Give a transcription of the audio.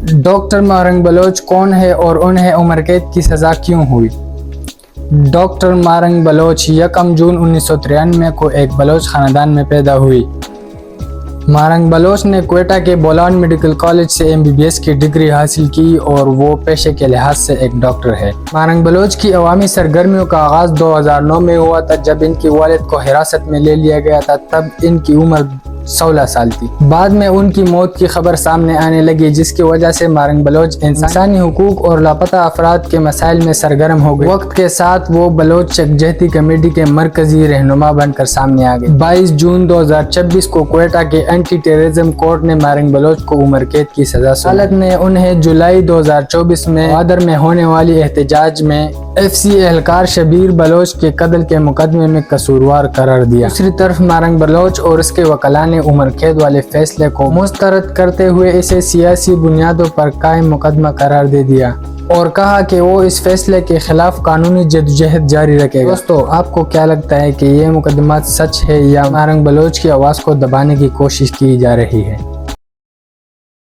Doctor morning Baloch کون ہے اور انہیں عمر قید کی سزا کیوں ہوئی؟ ڈاکٹر مارنگ بلوچ 1 جون 1993 کو ایک بلوچ خاندان میں پیدا ہوئی۔ مارنگ بلوچ نے کوئٹہ کے بولان میڈیکل کالج سے MBBS کی ڈگری حاصل کی اور وہ پیشے کے لحاظ سے ایک ڈاکٹر ہے۔ مارنگ بلوچ کی عوامی سرگرمیوں کا آغاز 2009 میں ہوا تھا جب ان کی والد کو حراست میں لے لیا گیا تھا، تب ان کی عمر 16 سال تھی۔ بعد میں ان کی موت کی خبر سامنے آنے لگی جس کی وجہ سے مارنگ بلوچ انسانی حقوق اور لاپتہ افراد کے مسائل میں سرگرم ہو گئے۔ وقت کے ساتھ وہ بلوچ یکجہتی کمیٹی کے مرکزی رہنما بن کر سامنے آ گئے۔ 22 جون 2026 کو کوئٹہ کے اینٹی ٹیررزم کورٹ نے مارنگ بلوچ کو عمر قید کی سزا سنائی۔ عدالت نے انہیں جولائی 2024 میں گوادر میں ہونے والی احتجاج میں FC اہلکار شبیر بلوچ کے قتل کے مقدمے میں قصوروار قرار دیا۔ دوسری طرف مارنگ بلوچ اور اس کے وکلاء نے عمر قید والے فیصلے کو مسترد کرتے ہوئے اسے سیاسی بنیادوں پر قائم مقدمہ قرار دے دیا اور کہا کہ وہ اس فیصلے کے خلاف قانونی جدوجہد جاری رکھے گا۔ دوستو، آپ کو کیا لگتا ہے کہ یہ مقدمات سچ ہے یا مارنگ بلوچ کی آواز کو دبانے کی کوشش کی جا رہی ہے؟